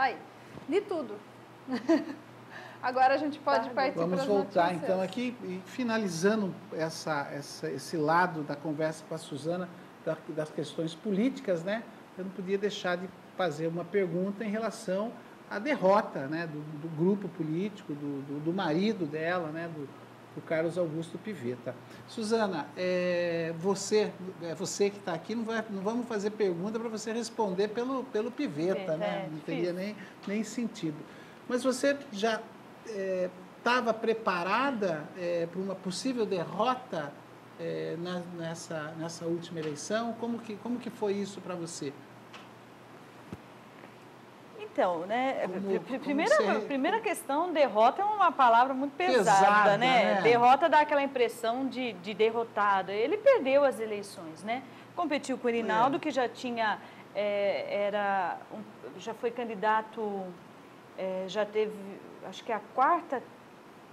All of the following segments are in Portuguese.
Vai, li tudo. Agora a gente pode partir para as Vamos voltar notícias. então aqui, e finalizando esse lado da conversa com a Suzana, das questões políticas, né? Eu não podia deixar de fazer uma pergunta em relação à derrota, né, do grupo político, do marido dela, né, do Carlos Augusto Pivetta. Suzana, você que está aqui, não vamos fazer pergunta para você responder pelo Pivetta, né? Não teria nem sentido. Mas você já estava preparada para uma possível derrota nessa última eleição? Como que foi isso para você? Então, né, primeira questão, derrota é uma palavra muito pesada, né? Derrota dá aquela impressão de derrotado. Ele perdeu as eleições, né? Competiu com o Irinaldo, que já tinha, já foi candidato, já teve, acho que a quarta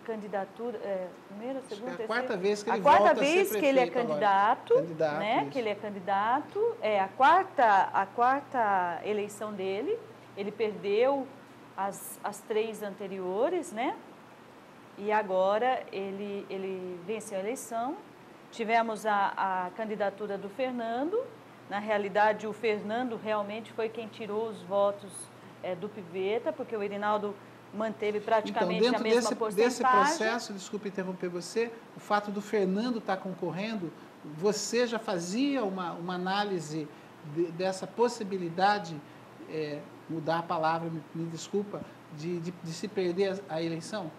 candidatura, primeira, segunda, terceira... A quarta vez que ele volta a ser quarta vez que ele é candidato, né? Isso. Que ele é candidato, a quarta eleição dele. Ele perdeu as 3 anteriores, né? E agora ele venceu a eleição. Tivemos a candidatura do Fernando. Na realidade, o Fernando realmente foi quem tirou os votos do Pivetta, porque o Irinaldo manteve praticamente a mesma porcentagem. Desse processo, desculpe interromper você, o fato do Fernando estar concorrendo, você já fazia uma análise dessa possibilidade, mudar a palavra, me desculpa, de se perder a eleição?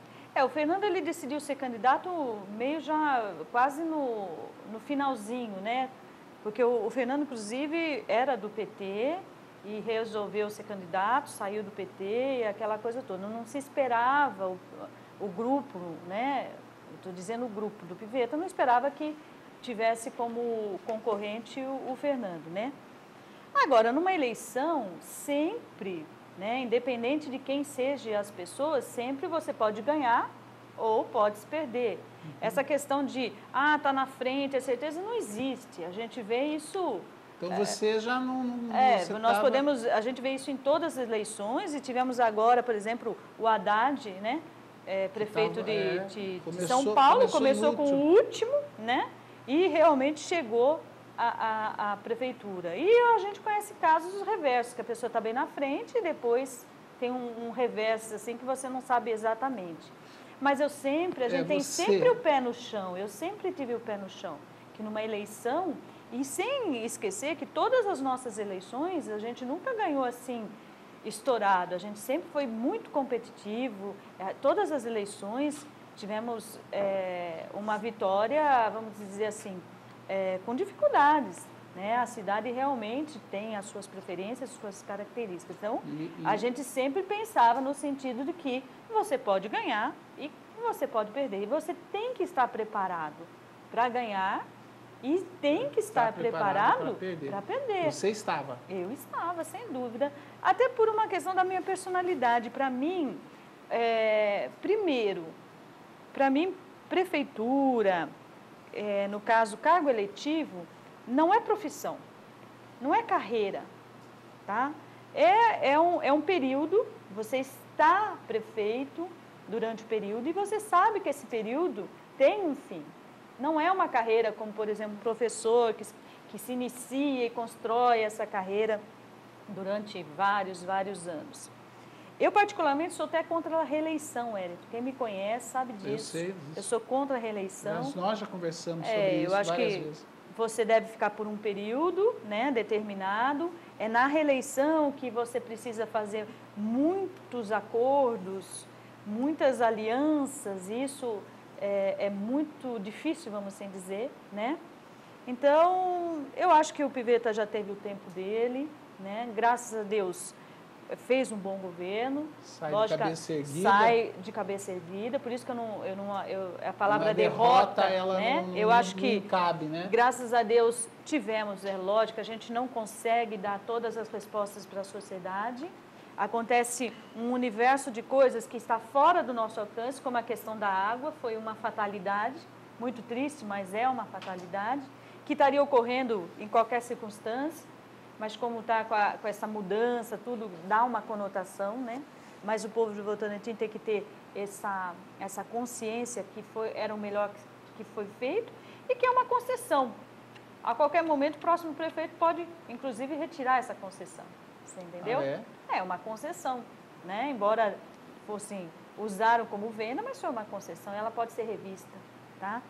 O Fernando ele decidiu ser candidato meio já quase no finalzinho, né? Porque o Fernando, inclusive, era do PT e resolveu ser candidato, saiu do PT e aquela coisa toda. Não se esperava o grupo, né? Estou dizendo o grupo do Pivetta, não esperava que tivesse como concorrente o Fernando, né? Agora, numa eleição, sempre, né, independente de quem seja as pessoas, sempre você pode ganhar ou pode se perder. Essa questão de, tá na frente, é certeza, não existe. A gente vê isso... Então você já não a gente vê isso em todas as eleições e tivemos agora, por exemplo, o Haddad, né, prefeito de São Paulo, começou com o último, né, e realmente chegou a prefeitura. E a gente conhece casos reversos, que a pessoa está bem na frente e depois tem um reverso assim que você não sabe exatamente. Mas a gente tem sempre o pé no chão, eu sempre tive o pé no chão, que numa eleição, e sem esquecer que todas as nossas eleições, a gente nunca ganhou assim, estourado, a gente sempre foi muito competitivo, todas as eleições tivemos uma vitória, vamos dizer assim, com dificuldades, né? A cidade realmente tem as suas preferências, as suas características. Então, a gente sempre pensava no sentido de que você pode ganhar e você pode perder. E você tem que estar preparado para ganhar e tem que estar preparado para perder. Você estava? Eu estava, sem dúvida. Até por uma questão da minha personalidade. Para mim, primeiro, para mim, prefeitura... no caso, cargo eletivo, não é profissão, não é carreira, tá? É um período, você está prefeito durante o período e você sabe que esse período tem um fim. Não é uma carreira como, por exemplo, um professor que se inicia e constrói essa carreira durante vários anos. Eu, particularmente, sou até contra a reeleição, Hélio. Quem me conhece sabe disso. Eu sei disso. Eu sou contra a reeleição. Mas nós já conversamos sobre isso várias vezes. Eu acho que você deve ficar por um período, né, determinado. É na reeleição que você precisa fazer muitos acordos, muitas alianças. Isso é muito difícil, vamos assim dizer, né? Então, eu acho que o Pivetta já teve o tempo dele, né? Graças a Deus... fez um bom governo, de cabeça erguida. Sai de cabeça erguida, por isso que a palavra derrota, ela né? Não, eu acho que não cabe, né? Graças a Deus tivemos, lógico, a gente não consegue dar todas as respostas para a sociedade. Acontece um universo de coisas que está fora do nosso alcance, como a questão da água, foi uma fatalidade, muito triste, mas é uma fatalidade, que estaria ocorrendo em qualquer circunstância. mas como está com essa mudança, tudo dá uma conotação, né? Mas o povo de Votorantim tem que ter essa consciência que era o melhor que foi feito e que é uma concessão. A qualquer momento, o próximo prefeito pode, inclusive, retirar essa concessão. Você entendeu? É uma concessão, né? Embora usaram como venda, mas foi uma concessão, ela pode ser revista, tá?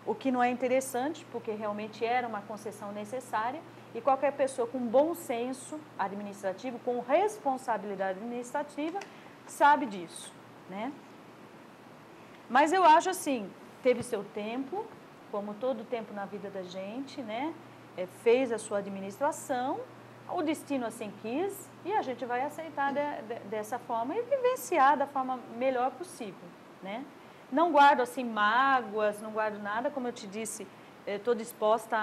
O que não é interessante, porque realmente era uma concessão necessária e qualquer pessoa com bom senso administrativo, com responsabilidade administrativa, sabe disso, né? Mas eu acho assim, teve seu tempo, como todo tempo na vida da gente, né? Fez a sua administração, o destino assim quis e a gente vai aceitar dessa forma e vivenciar da forma melhor possível, né? Não guardo assim mágoas, não guardo nada, como eu te disse, estou disposta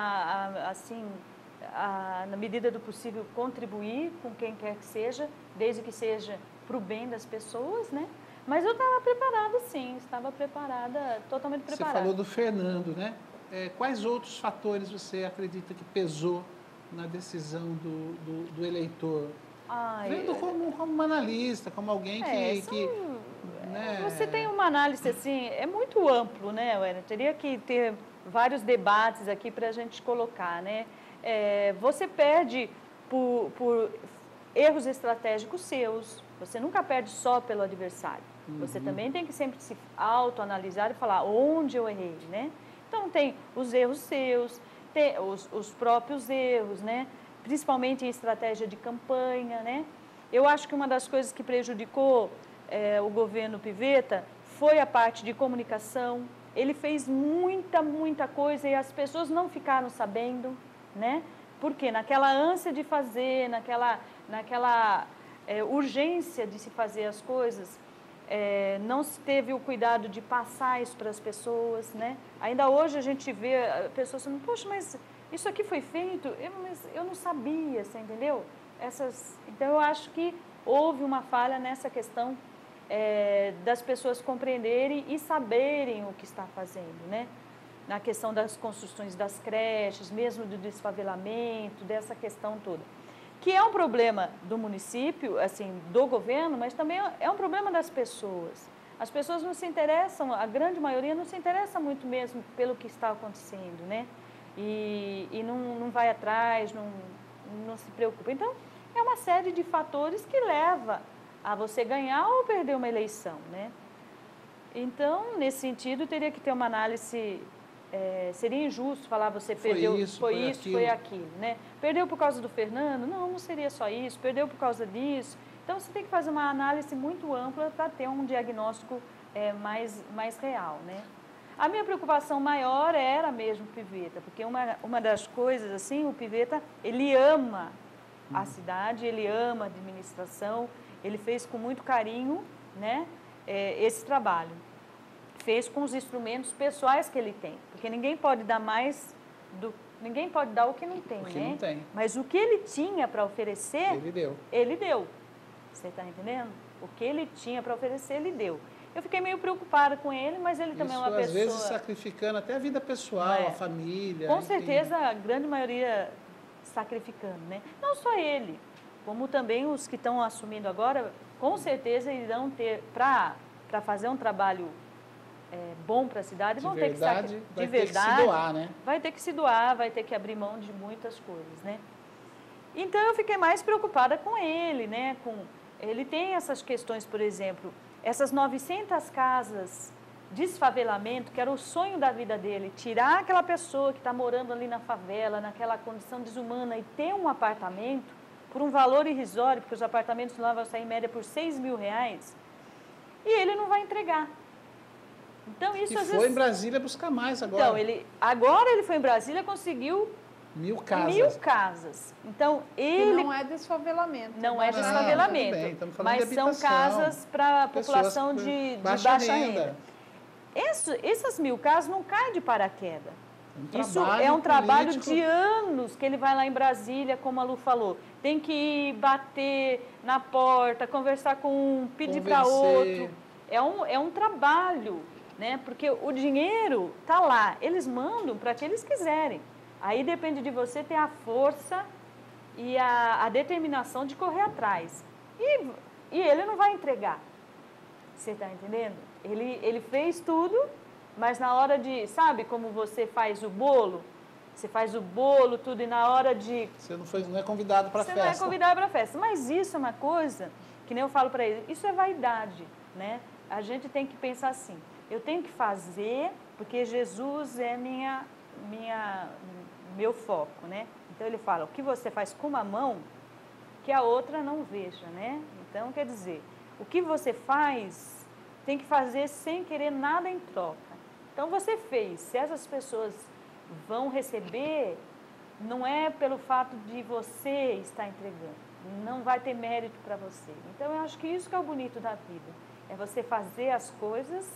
na medida do possível, contribuir com quem quer que seja, desde que seja para o bem das pessoas, né? Mas eu estava preparada, sim, estava preparada, totalmente preparada. Você falou do Fernando, né? Quais outros fatores você acredita que pesou na decisão do eleitor? Vendo como uma analista, como alguém né? Você tem uma análise assim, é muito amplo, né, Wellington? Teria que ter vários debates aqui para a gente colocar, né? Você perde por erros estratégicos seus, você nunca perde só pelo adversário. Você também tem que sempre se autoanalisar e falar onde eu errei, né? Então, tem os erros seus, tem os próprios erros, né? Principalmente em estratégia de campanha, né? Eu acho que uma das coisas que prejudicou o governo Pivetta foi a parte de comunicação. Ele fez muita coisa e as pessoas não ficaram sabendo, né? Porque naquela ânsia de fazer, naquela urgência de se fazer as coisas, não se teve o cuidado de passar isso para as pessoas, né? Ainda hoje a gente vê pessoas falando, poxa, mas isso aqui foi feito, eu não sabia, você entendeu? Então eu acho que houve uma falha nessa questão das pessoas compreenderem e saberem o que está fazendo, né? Na questão das construções das creches, mesmo do desfavelamento, dessa questão toda. Que é um problema do município, assim, do governo, mas também é um problema das pessoas. As pessoas não se interessam, a grande maioria não se interessa muito mesmo pelo que está acontecendo, né? E não vai atrás, não se preocupa. Então, é uma série de fatores que leva a você ganhar ou perder uma eleição, né? Então, nesse sentido, teria que ter uma análise... seria injusto falar você perdeu, foi aquilo, né? Perdeu por causa do Fernando? Não seria só isso. Perdeu por causa disso. Então, você tem que fazer uma análise muito ampla para ter um diagnóstico mais real, né? A minha preocupação maior era mesmo o Pivetta, porque uma das coisas, assim, o Pivetta, ele ama a cidade, ele ama a administração, ele fez com muito carinho, né, esse trabalho. Fez com os instrumentos pessoais que ele tem, porque ninguém pode dar ninguém pode dar o que não tem, né? Não tem. Mas o que ele tinha para oferecer, ele deu. Você está entendendo? O que ele tinha para oferecer, ele deu. Eu fiquei meio preocupada com ele, mas ele também é uma pessoa... às vezes sacrificando até a vida pessoal, a família. Com certeza, a grande maioria sacrificando, né? Não só ele, como também os que estão assumindo agora, com certeza irão ter, para fazer um trabalho bom para a cidade, vão ter que se doar, né? Vai ter que se doar, vai ter que abrir mão de muitas coisas, né? Então, eu fiquei mais preocupada com ele, né? Ele tem essas questões, por exemplo, essas 900 casas de desfavelamento, que era o sonho da vida dele, tirar aquela pessoa que está morando ali na favela, naquela condição desumana, e ter um apartamento por um valor irrisório, porque os apartamentos lá vão sair em média por R$6.000, e ele não vai entregar. Então, isso às vezes... foi em Brasília buscar mais agora. Então, agora ele foi em Brasília e conseguiu 1.000 casas. 1.000 casas. Então, ele... não é desfavelamento. Não é desfavelamento, mas são casas para a população de baixa renda. Essas 1.000 casas não caem de paraquedas. Isso é um trabalho de anos que ele vai lá em Brasília, como a Lu falou. Tem que ir bater na porta, conversar com um, pedir para outro. É um trabalho, né? Porque o dinheiro está lá. Eles mandam para que eles quiserem. Aí depende de você ter a força e a determinação de correr atrás. E ele não vai entregar. Você está entendendo? Ele fez tudo, mas na hora de... Sabe como você faz o bolo? Você faz o bolo, tudo, e na hora de... Você não é convidado para a festa. Você não é convidado para a festa. Mas isso é uma coisa, que nem eu falo para ele, isso é vaidade, né? A gente tem que pensar assim, eu tenho que fazer, porque Jesus é meu foco, né? Então ele fala, o que você faz com uma mão, que a outra não veja, né? Então, quer dizer, o que você faz, tem que fazer sem querer nada em troca. Então, você fez. Se essas pessoas vão receber, não é pelo fato de você estar entregando. Não vai ter mérito para você. Então, eu acho que isso que é o bonito da vida. É você fazer as coisas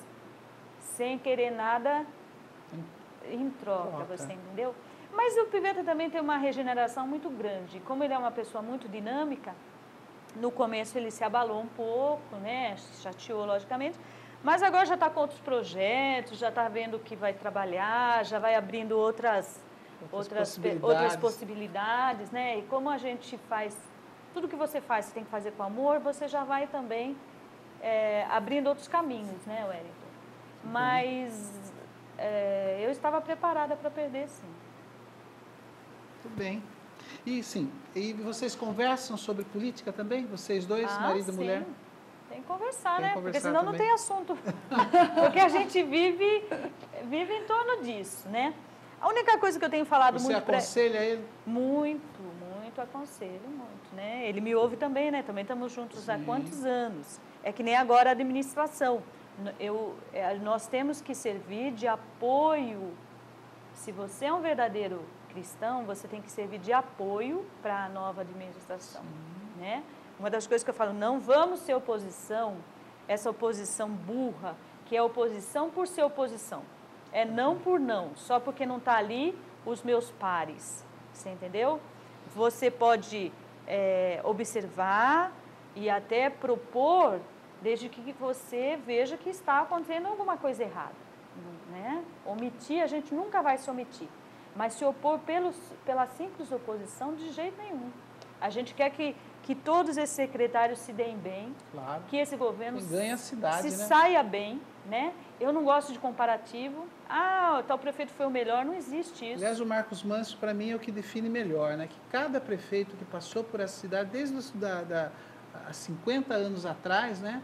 sem querer nada em troca, você entendeu? Mas o Piveta também tem uma regeneração muito grande. Como ele é uma pessoa muito dinâmica, no começo ele se abalou um pouco, né? Se chateou, logicamente. Mas agora já está com outros projetos, já está vendo que vai trabalhar, já vai abrindo outras possibilidades, né? E como a gente faz, tudo que você faz, você tem que fazer com amor, você já vai também abrindo outros caminhos, né, Wellington? Mas eu estava preparada para perder, sim. Muito bem. E sim, e vocês conversam sobre política também? Vocês dois, marido e mulher? Tem que conversar, né? Porque senão também não tem assunto. Porque a gente vive em torno disso, né? A única coisa que eu tenho falado muito... Você aconselha ele? Muito, muito aconselho, muito, né? Ele me ouve também, né? Também estamos juntos há quantos anos? É que nem agora a administração. Nós temos que servir de apoio. Se você é um verdadeiro cristão, você tem que servir de apoio para a nova administração, né? Uma das coisas que eu falo, não vamos ser oposição, essa oposição burra, que é oposição por ser oposição. É não por não, só porque não está ali os meus pares, você entendeu? Você pode observar e até propor, desde que você veja que está acontecendo alguma coisa errada, né? Omitir, a gente nunca vai se omitir, mas se opor pela simples oposição, de jeito nenhum. A gente quer que todos esses secretários se deem bem, claro, que esse governo ganha a cidade, se saia bem, né? Eu não gosto de comparativo. Ah, tal prefeito foi o melhor, não existe isso. Aliás, o Marcos Manso, para mim, é o que define melhor, né? Que cada prefeito que passou por essa cidade, desde há 50 anos atrás, né?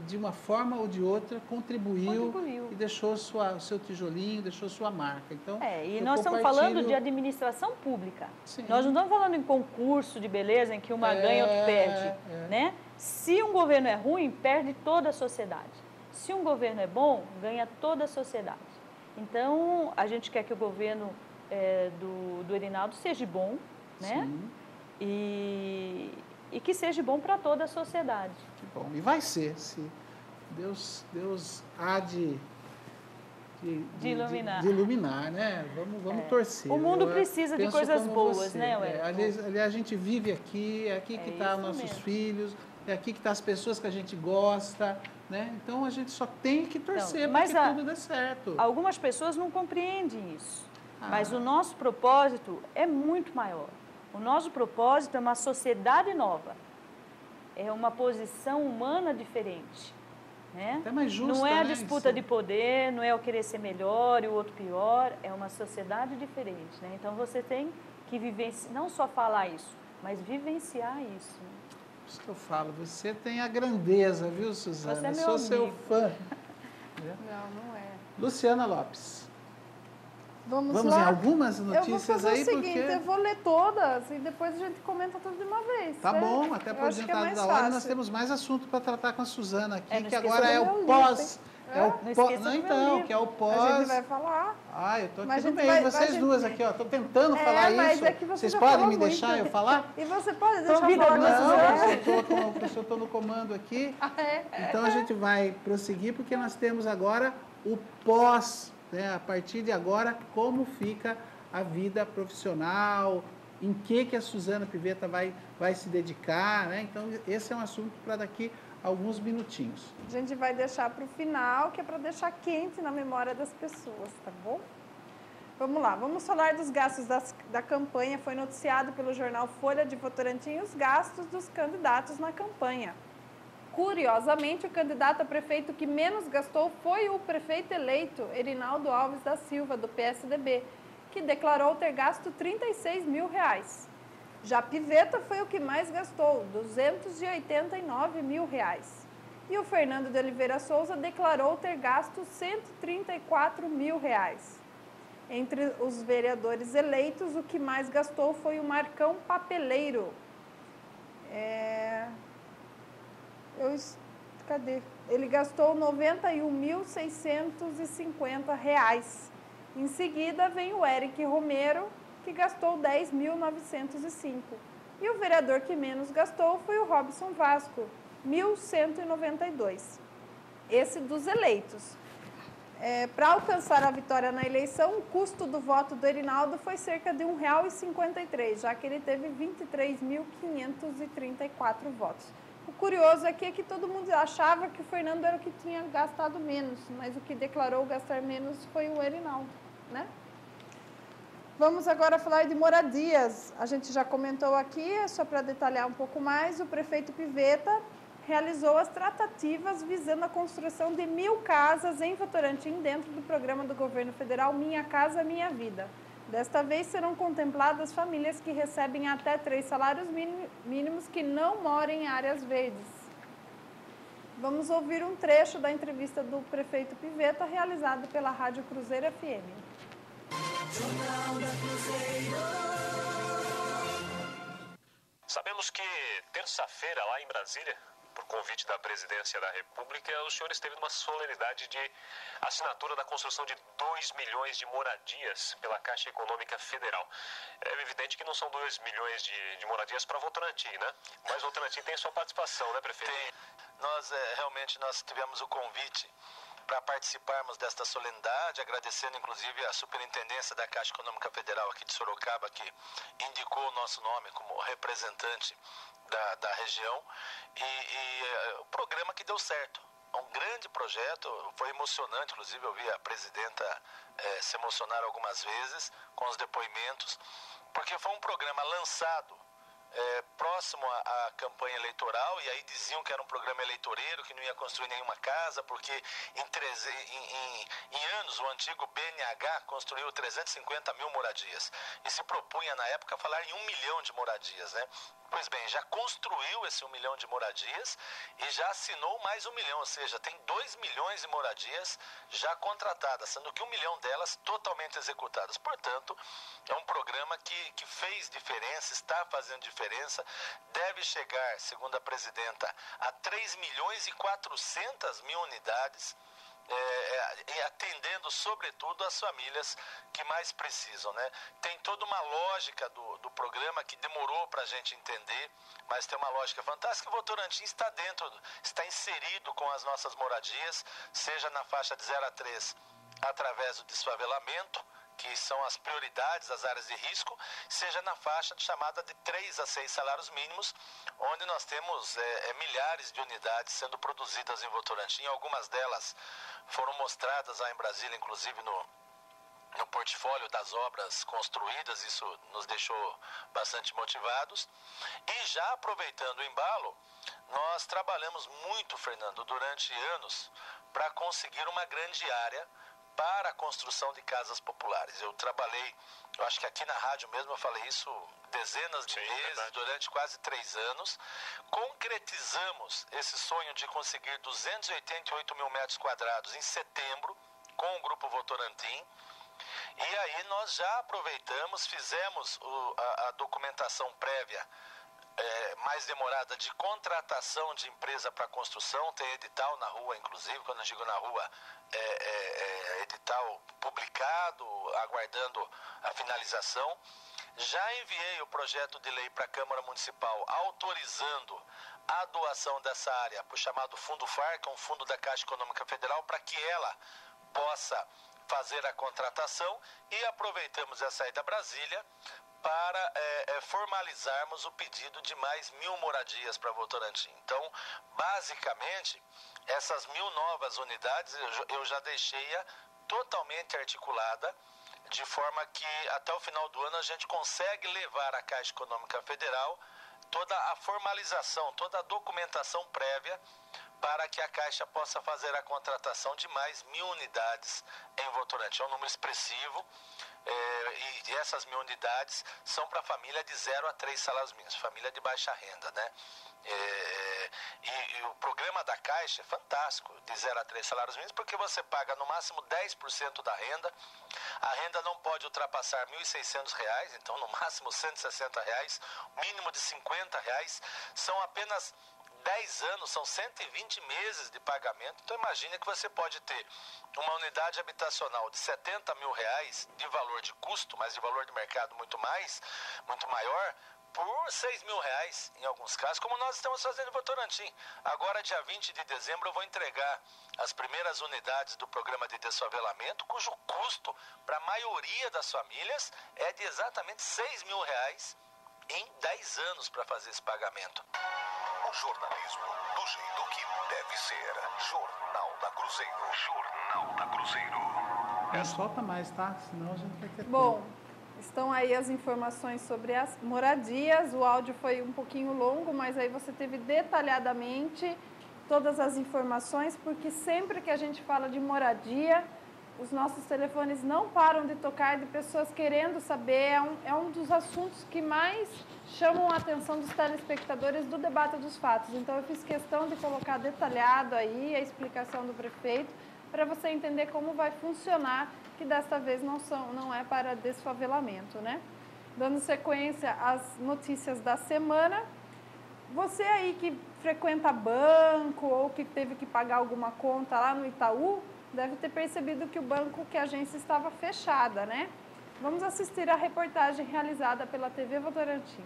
De uma forma ou de outra, contribuiu. E deixou o seu tijolinho, deixou sua marca. Então, e nós estamos falando de administração pública. Sim. Nós não estamos falando em concurso de beleza em que uma ganha e outro perde. Né? Se um governo é ruim, perde toda a sociedade. Se um governo é bom, ganha toda a sociedade. Então, a gente quer que o governo do Erinaldo seja bom, né? Sim. E que seja bom para toda a sociedade. Que bom. E vai ser, se Deus há de iluminar, né? Vamos torcer. O mundo precisa de coisas boas, né, Wellington? Aliás, a gente vive aqui, é aqui que estão nossos filhos, é aqui que estão as pessoas que a gente gosta, né? Então, a gente só tem que torcer para que tudo dê certo. Algumas pessoas não compreendem isso, mas o nosso propósito é muito maior. O nosso propósito é uma sociedade nova, é uma posição humana diferente, né? Até mais justa, não é a disputa de poder, não é o querer ser melhor e o outro pior, é uma sociedade diferente, né? Então você tem que vivenciar, não só falar isso, mas vivenciar isso. Isso que eu falo, você tem a grandeza, viu, Suzana? Você é sou seu fã. Não é. Luciana Lopes. Vamos lá? Em algumas notícias aí, porque... Eu vou fazer o seguinte, eu vou ler todas e depois a gente comenta tudo de uma vez. Tá bom, até por adiantado da hora, nós temos mais assunto para tratar com a Suzana aqui, que agora é o pós... que é o pós... A gente vai falar. Eu estou aqui no meio de vocês duas aqui, ó. Estou tentando falar isso. É que vocês podem me deixar eu falar? E você pode deixar eu falar? Não, eu estou no comando aqui. Então a gente vai prosseguir, porque nós temos agora o pós, né? A partir de agora, como fica a vida profissional, em que a Suzana Piveta vai se dedicar, né? Então esse é um assunto para daqui alguns minutinhos. A gente vai deixar para o final, que é para deixar quente na memória das pessoas, tá bom? Vamos lá, vamos falar dos gastos da campanha. Foi noticiado pelo jornal Folha de Votorantim os gastos dos candidatos na campanha. Curiosamente, o candidato a prefeito que menos gastou foi o prefeito eleito, Erinaldo Alves da Silva, do PSDB, que declarou ter gasto R$36 mil. Já Pivetta foi o que mais gastou, R$289 mil. E o Fernando de Oliveira Souza declarou ter gasto R$134 mil. Entre os vereadores eleitos, o que mais gastou foi o Marcão Papeleiro. Cadê? Ele gastou R$91.650. Em seguida, vem o Eric Romero, que gastou R$10.905. E o vereador que menos gastou foi o Robson Vasco, R$1.192. Esse dos eleitos. Para alcançar a vitória na eleição, o custo do voto do Erinaldo foi cerca de R$1,53, já que ele teve 23.534 votos. O curioso aqui é que todo mundo achava que o Fernando era o que tinha gastado menos, mas o que declarou gastar menos foi o Erinaldo, né? Vamos agora falar de moradias. A gente já comentou aqui, só para detalhar um pouco mais, o prefeito Pivetta realizou as tratativas visando a construção de 1.000 casas em Votorantim dentro do programa do governo federal Minha Casa Minha Vida. Desta vez serão contempladas famílias que recebem até 3 salários mínimos que não moram em áreas verdes. Vamos ouvir um trecho da entrevista do prefeito Pivetta realizado pela Rádio Cruzeiro FM. Jornal da Cruzeiro. Sabemos que terça-feira, lá em Brasília, por convite da Presidência da República, o senhor esteve numa solenidade de assinatura da construção de 2 milhões de moradias pela Caixa Econômica Federal. É evidente que não são 2 milhões de moradias para Votorantim, né? Mas Votorantim tem sua participação, né, prefeito? Tem. Realmente nós tivemos o convite para participarmos desta solenidade, agradecendo inclusive a Superintendência da Caixa Econômica Federal aqui de Sorocaba, que indicou o nosso nome como representante da região, e o programa que deu certo. É um grande projeto, foi emocionante, inclusive eu vi a presidenta se emocionar algumas vezes com os depoimentos, porque foi um programa lançado próximo à campanha eleitoral, e aí diziam que era um programa eleitoreiro, que não ia construir nenhuma casa, porque em anos o antigo BNH construiu 350 mil moradias e se propunha na época a falar em 1 milhão de moradias, né? Pois bem, já construiu esse 1 milhão de moradias e já assinou mais 1 milhão, ou seja, tem 2 milhões de moradias já contratadas, sendo que 1 milhão delas totalmente executadas. Portanto, é um programa que fez diferença, está fazendo diferença, deve chegar, segundo a presidenta, a 3 milhões e 400 mil unidades, atendendo sobretudo as famílias que mais precisam, né? Tem toda uma lógica do programa que demorou para a gente entender, mas tem uma lógica fantástica. O Votorantim está inserido com as nossas moradias, seja na faixa de 0 a 3, através do desfavelamento, que são as prioridades das áreas de risco, seja na faixa de chamada de 3 a 6 salários mínimos, onde nós temos milhares de unidades sendo produzidas em Votorantim. Algumas delas foram mostradas lá em Brasília, inclusive no portfólio das obras construídas. Isso nos deixou bastante motivados. E já aproveitando o embalo, nós trabalhamos muito, Fernando, durante anos para conseguir uma grande área para a construção de casas populares. Eu trabalhei, eu acho que aqui na rádio mesmo eu falei isso dezenas de vezes, verdade, durante quase 3 anos. Concretizamos esse sonho de conseguir 288 mil metros quadrados em setembro, com o Grupo Votorantim. E aí nós já aproveitamos, fizemos a documentação prévia mais demorada de contratação de empresa para construção. Tem edital na rua, inclusive, quando eu digo na rua, edital publicado, aguardando a finalização. Já enviei o projeto de lei para a Câmara Municipal autorizando a doação dessa área para o chamado Fundo FAR, que é um fundo da Caixa Econômica Federal, para que ela possa fazer a contratação, e aproveitamos essa ida a Brasília para formalizarmos o pedido de mais 1.000 moradias para Votorantim. Então, basicamente, essas 1.000 novas unidades eu já deixei-a totalmente articulada. de forma que até o final do ano a gente consegue levar à Caixa Econômica Federal toda a formalização, toda a documentação prévia para que a Caixa possa fazer a contratação de mais 1.000 unidades em Votorantim. É um número expressivo e essas 1.000 unidades são para família de 0 a 3 salários mínimos, família de baixa renda, né? E o programa da Caixa é fantástico, de 0 a 3 salários mínimos, porque você paga no máximo 10% da renda, a renda não pode ultrapassar R$ 1.600, então no máximo R$ 160, mínimo de R$ 50, são apenas 10 anos, são 120 meses de pagamento. Então imagine que você pode ter uma unidade habitacional de R$ 70 mil de valor de custo, mas de valor de mercado muito maior, por R$ 6 mil em alguns casos, como nós estamos fazendo em Votorantim. Agora, dia 20 de dezembro, eu vou entregar as primeiras unidades do programa de desfavelamento, cujo custo para a maioria das famílias é de exatamente R$ 6 mil em 10 anos para fazer esse pagamento. O jornalismo do jeito que deve ser. Jornal da Cruzeiro. Jornal da Cruzeiro. Não solta mais, tá? Senão a gente vai ter Bom, estão aí as informações sobre as moradias. O áudio foi um pouquinho longo, mas aí você teve detalhadamente todas as informações, porque sempre que a gente fala de moradia, os nossos telefones não param de tocar de pessoas querendo saber. É um dos assuntos que mais chamam a atenção dos telespectadores do debate dos fatos. Então, eu fiz questão de colocar detalhado aí a explicação do prefeito para você entender como vai funcionar, que desta vez não é para desfavelamento, né? Dando sequência às notícias da semana, você aí que frequenta banco ou que teve que pagar alguma conta lá no Itaú, deve ter percebido que o banco, que a agência estava fechada, né? Vamos assistir a reportagem realizada pela TV Votorantim.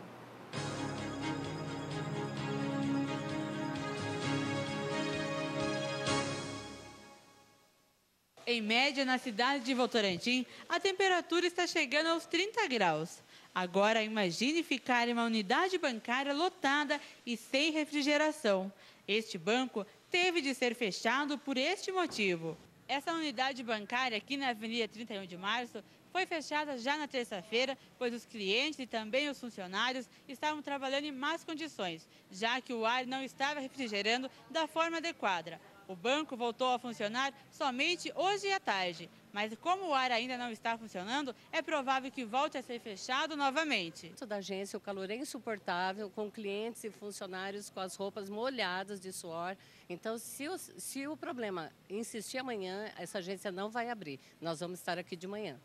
Em média, na cidade de Votorantim, a temperatura está chegando aos 30 graus. Agora, imagine ficar em uma unidade bancária lotada e sem refrigeração. Este banco teve de ser fechado por este motivo. Essa unidade bancária aqui na Avenida 31 de Março foi fechada já na terça-feira, pois os clientes e também os funcionários estavam trabalhando em más condições, já que o ar não estava refrigerando da forma adequada. O banco voltou a funcionar somente hoje à tarde, mas como o ar ainda não está funcionando, é provável que volte a ser fechado novamente. Dentro da agência, o calor é insuportável, com clientes e funcionários com as roupas molhadas de suor. Então, se o problema insistir amanhã, essa agência não vai abrir. Nós vamos estar aqui de manhã.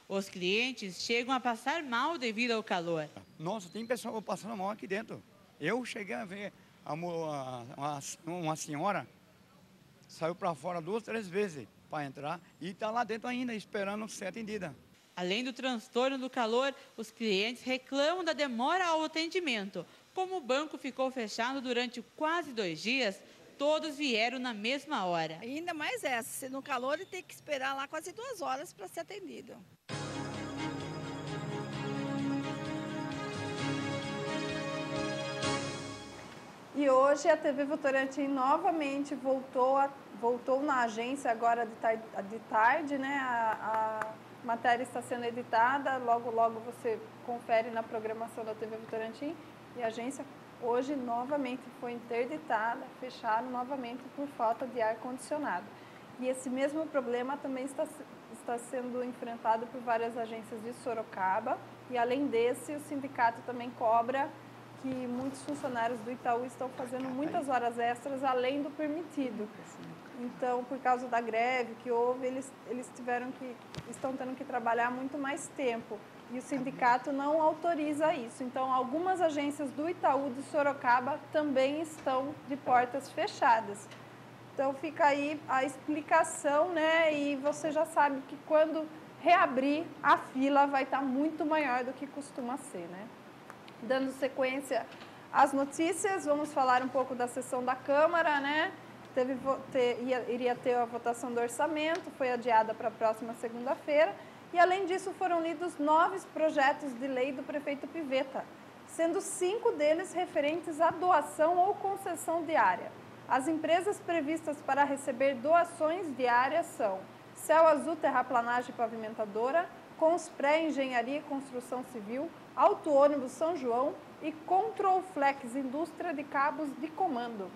Os clientes chegam a passar mal devido ao calor. Nossa, tem pessoal passando mal aqui dentro. Eu cheguei a ver uma senhora, saiu para fora 2, 3 vezes para entrar e está lá dentro ainda esperando ser atendida. Além do transtorno do calor, os clientes reclamam da demora ao atendimento. Como o banco ficou fechado durante quase 2 dias, todos vieram na mesma hora. Ainda mais essa, se no calor ele tem que esperar lá quase 2 horas para ser atendido. E hoje a TV Votorantim novamente voltou na agência agora de tarde, né? A matéria está sendo editada, logo você confere na programação da TV Votorantim. E a agência hoje novamente foi interditada, fecharam novamente por falta de ar-condicionado. E esse mesmo problema também está sendo enfrentado por várias agências de Sorocaba. E além desse, o sindicato também cobra que muitos funcionários do Itaú estão fazendo muitas horas extras além do permitido. Então, por causa da greve que houve, eles estão tendo que trabalhar muito mais tempo. E o sindicato não autoriza isso. Então, algumas agências do Itaú de Sorocaba também estão de portas fechadas. Então, fica aí a explicação, né? E você já sabe que quando reabrir, a fila vai estar muito maior do que costuma ser, né? Dando sequência às notícias, vamos falar um pouco da sessão da Câmara, né? Iria ter a votação do orçamento, foi adiada para a próxima segunda-feira. E, além disso, foram lidos 9 projetos de lei do prefeito Pivetta, sendo 5 deles referentes à doação ou concessão de área. As empresas previstas para receber doações de área são Céu Azul Terraplanagem Pavimentadora, Conspré Engenharia e Construção Civil, Auto Ônibus São João e Control Flex, Indústria de Cabos de Comando.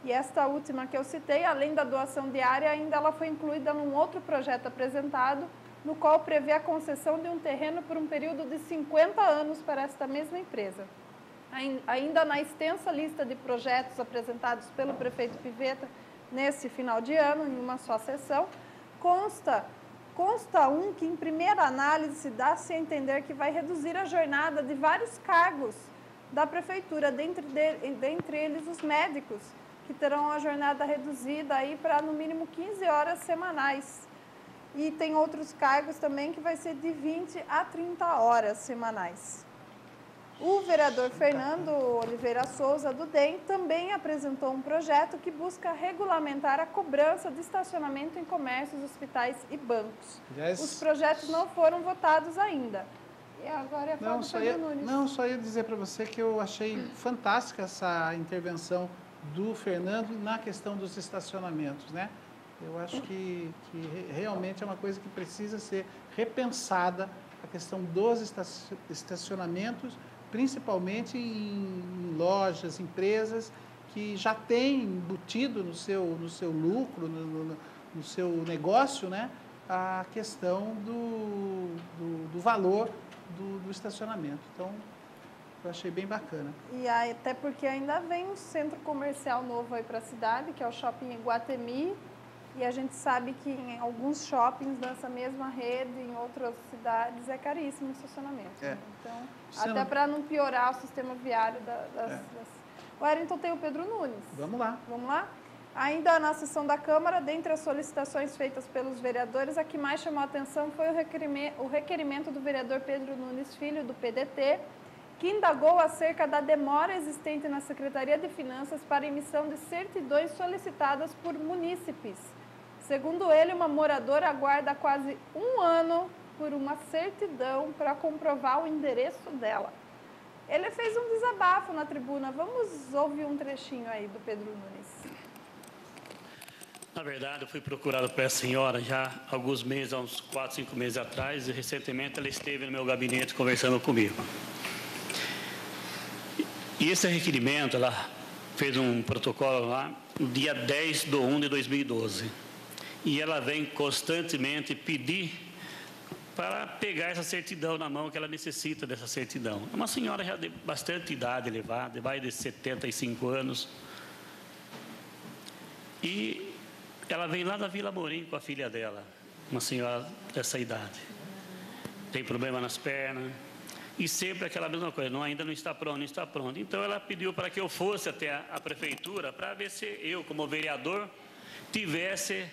E esta última que eu citei, além da doação diária, ainda ela foi incluída num outro projeto apresentado, no qual prevê a concessão de um terreno por um período de 50 anos para esta mesma empresa. Ainda na extensa lista de projetos apresentados pelo prefeito Pivetta nesse final de ano, em uma só sessão, consta um que, em primeira análise, dá-se a entender que vai reduzir a jornada de vários cargos da prefeitura, dentre eles os médicos, que terão a jornada reduzida aí para, no mínimo, 15 horas semanais. E tem outros cargos também que vai ser de 20 a 30 horas semanais. O vereador Fernando Oliveira Souza, do DEM, também apresentou um projeto que busca regulamentar a cobrança de estacionamento em comércios, hospitais e bancos. Os projetos não foram votados ainda. E agora é a fala do Pedro Nunes. Não, só ia dizer para você que eu achei fantástica essa intervenção do Fernando na questão dos estacionamentos, né? Eu acho que realmente é uma coisa que precisa ser repensada, a questão dos estacionamentos, principalmente em lojas, empresas que já têm embutido no seu lucro, no seu negócio, né, a questão do valor do estacionamento. Então, eu achei bem bacana. E até porque ainda vem um centro comercial novo aí para a cidade, que é o Shopping Iguatemi, e a gente sabe que em alguns shoppings dessa mesma rede, em outras cidades, é caríssimo o estacionamento. É. Então, até para não piorar o sistema viário das... O Wellington tem o Pedro Nunes. Vamos lá. Vamos lá? Ainda na sessão da Câmara, dentre as solicitações feitas pelos vereadores, a que mais chamou a atenção foi o requerimento do vereador Pedro Nunes Filho, do PDT, que indagou acerca da demora existente na Secretaria de Finanças para emissão de certidões solicitadas por munícipes. Segundo ele, uma moradora aguarda quase um ano por uma certidão para comprovar o endereço dela. Ele fez um desabafo na tribuna. Vamos ouvir um trechinho aí do Pedro Nunes. Na verdade, eu fui procurado por essa senhora já há alguns meses, há uns 4, 5 meses atrás, e recentemente ela esteve no meu gabinete conversando comigo. E esse requerimento, ela fez um protocolo lá no dia 10/1/2012. E ela vem constantemente pedir para pegar essa certidão na mão, que ela necessita dessa certidão. É uma senhora já de bastante idade elevada, mais de 75 anos. E ela vem lá da Vila Morim com a filha dela, uma senhora dessa idade. Tem problema nas pernas. E sempre aquela mesma coisa, ainda não está pronto, não está pronto. Então ela pediu para que eu fosse até a prefeitura para ver se eu, como vereador, tivesse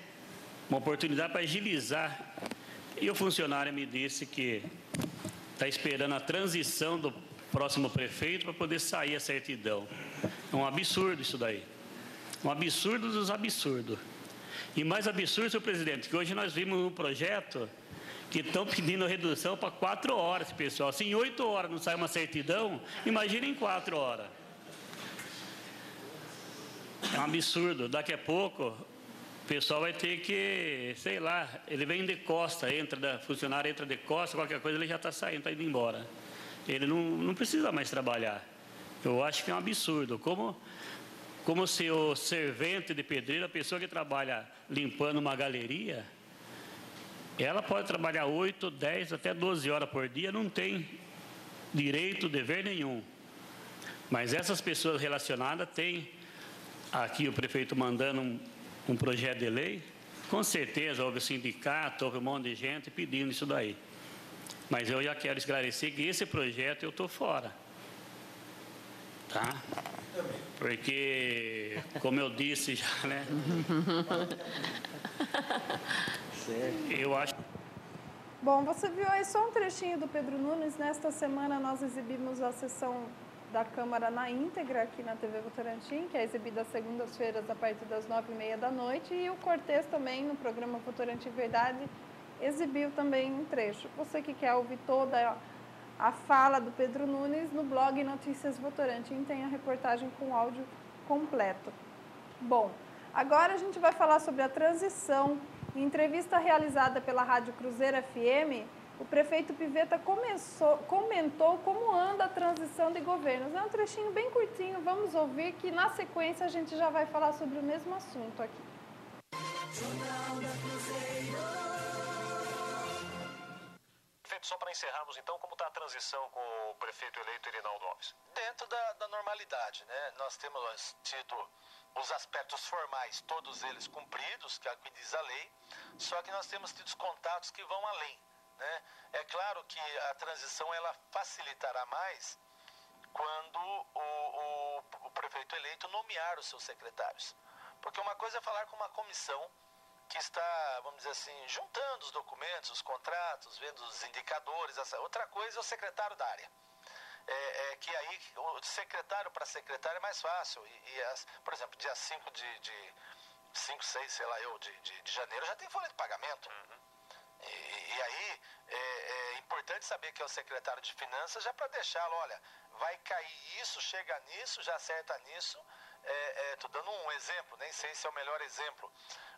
uma oportunidade para agilizar. E o funcionário me disse que está esperando a transição do próximo prefeito para poder sair a certidão. É um absurdo isso daí. Um absurdo dos absurdos. E mais absurdo, senhor presidente, que hoje nós vimos um projeto que estão pedindo redução para 4 horas, pessoal. Se em 8 horas não sai uma certidão, imagine em 4 horas. É um absurdo. Daqui a pouco, o pessoal vai ter que, sei lá, ele vem de costa, funcionário entra de costa, qualquer coisa, ele já está saindo, está indo embora. Ele não precisa mais trabalhar. Eu acho que é um absurdo. Como se o servente de pedreiro, a pessoa que trabalha limpando uma galeria, ela pode trabalhar 8, 10, até 12 horas por dia, não tem direito, dever nenhum. Mas essas pessoas relacionadas têm, aqui o prefeito mandando um projeto de lei, com certeza houve sindicato, houve um monte de gente pedindo isso daí. Mas eu já quero esclarecer que esse projeto eu estou fora. Tá? Porque, como eu disse já, né? Eu acho... Bom, você viu aí só um trechinho do Pedro Nunes. Nesta semana nós exibimos a sessão da Câmara na íntegra aqui na TV Votorantim, que é exibida às segundas-feiras a partir das 9h30 da noite, e o Cortês também, no programa Votorantim Verdade, exibiu também um trecho. Você que quer ouvir toda a fala do Pedro Nunes, no blog Notícias Votorantim tem a reportagem com áudio completo. Bom, agora a gente vai falar sobre a transição. Em entrevista realizada pela Rádio Cruzeiro FM, o prefeito Pivetta comentou como anda a transição de governos. É um trechinho bem curtinho, vamos ouvir que na sequência a gente já vai falar sobre o mesmo assunto aqui. Jornal da Cruzeiro. Só para encerrarmos, então, como está a transição com o prefeito eleito Erinaldo Alves? Dentro da normalidade, né? Nós temos tido os aspectos formais, todos eles cumpridos, que é o que diz a lei, só que nós temos tido contatos que vão além, né? É claro que a transição ela facilitará mais quando o prefeito eleito nomear os seus secretários. Porque uma coisa é falar com uma comissão que está, vamos dizer assim, juntando os documentos, os contratos, vendo os indicadores. Outra coisa é o secretário da área. Que aí o secretário para secretário é mais fácil. Por exemplo, dia 5 de janeiro já tem folha de pagamento. E aí é importante saber que é o secretário de finanças já para deixá-lo, olha, vai cair isso, chega nisso, já acerta nisso. Estou dando um exemplo, nem sei se é o melhor exemplo,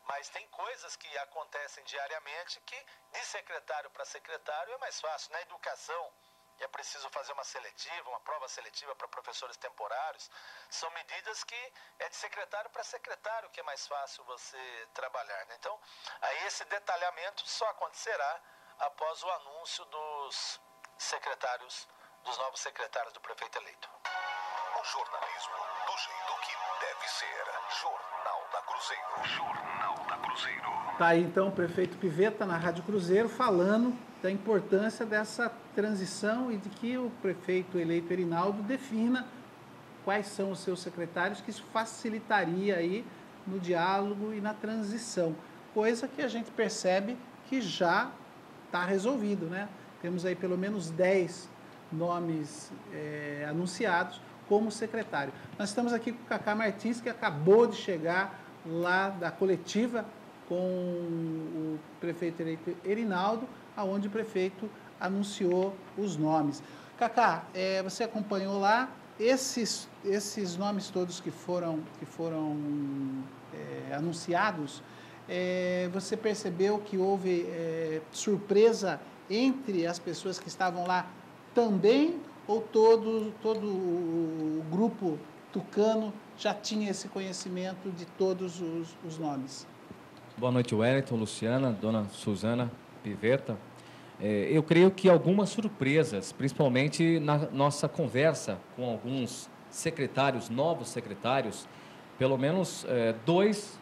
mas tem coisas que acontecem diariamente que de secretário para secretário é mais fácil. Na educação é preciso fazer uma seletiva, uma prova seletiva para professores temporários. São medidas que é de secretário para secretário que é mais fácil você trabalhar, né? Então, aí esse detalhamento só acontecerá após o anúncio dos novos secretários do prefeito eleito. O jornalismo do jeito que deve ser. Jornal da Cruzeiro. Jornal da Cruzeiro. Tá aí então o prefeito Pivetta na Rádio Cruzeiro falando da importância dessa transição e de que o prefeito eleito Erinaldo defina quais são os seus secretários, que isso facilitaria aí no diálogo e na transição. Coisa que a gente percebe que já está resolvido, né? Temos aí pelo menos 10 nomes anunciados como secretário. Nós estamos aqui com o Cacá Martins, que acabou de chegar lá da coletiva com o prefeito eleito Erinaldo, aonde o prefeito anunciou os nomes. Cacá, você acompanhou lá esses nomes todos que foram anunciados. Você percebeu que houve surpresa entre as pessoas que estavam lá também, ou todo o grupo tucano já tinha esse conhecimento de todos os nomes? Boa noite, Wellington, Luciana, dona Suzana Pivetta. Eu creio que algumas surpresas, principalmente na nossa conversa com alguns secretários, novos secretários, pelo menos 2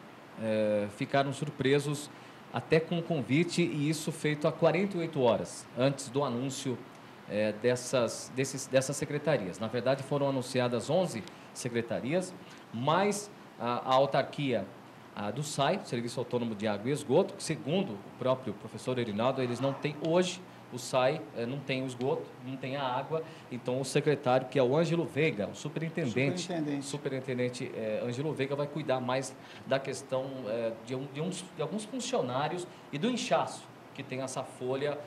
ficaram surpresos até com o convite, e isso feito há 48 horas antes do anúncio dessas secretarias. Na verdade, foram anunciadas 11 secretarias, mais a autarquia do SAI, Serviço Autônomo de Água e Esgoto, que, segundo o próprio professor Erinaldo, eles não têm hoje, o SAI não tem o esgoto, não tem a água, então o secretário, que é o Ângelo Veiga, o superintendente Ângelo Veiga, vai cuidar mais da questão de alguns funcionários e do inchaço que tem essa folha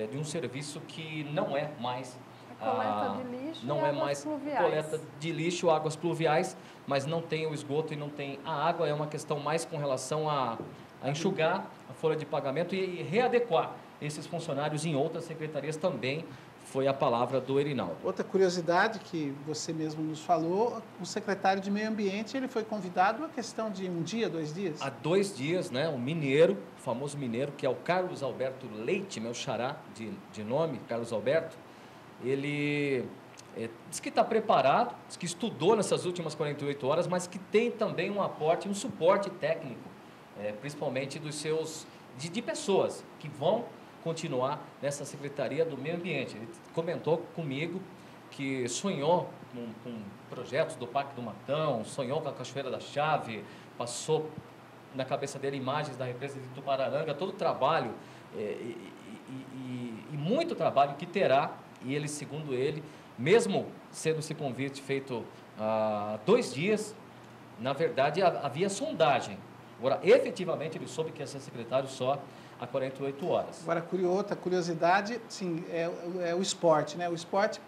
de um serviço que não é mais coleta de lixo não e é águas mais pluviais. Coleta de lixo, águas pluviais, mas não tem o esgoto e não tem a água. É uma questão mais com relação a enxugar a folha de pagamento e readequar esses funcionários em outras secretarias também. Foi a palavra do Erinaldo. Outra curiosidade que você mesmo nos falou, o secretário de Meio Ambiente, ele foi convidado a questão de 1 dia, 2 dias? Há 2 dias, né? O mineiro, o famoso mineiro, que é o Carlos Alberto Leite, meu xará de nome, Carlos Alberto, ele diz que está preparado, diz que estudou nessas últimas 48 horas, mas que tem também um aporte, um suporte técnico, principalmente de pessoas que vão continuar nessa Secretaria do Meio Ambiente. Ele comentou comigo que sonhou com projetos do Parque do Matão, sonhou com a Cachoeira da Chave, passou na cabeça dele imagens da represa de Tupararanga, todo o trabalho e muito trabalho que terá, e ele, segundo ele, mesmo sendo esse convite feito há 2 dias, na verdade havia sondagem. Agora, efetivamente, ele soube que ia ser secretário só há 48 horas. Agora, outra curiosidade, sim, é o esporte, né? O esporte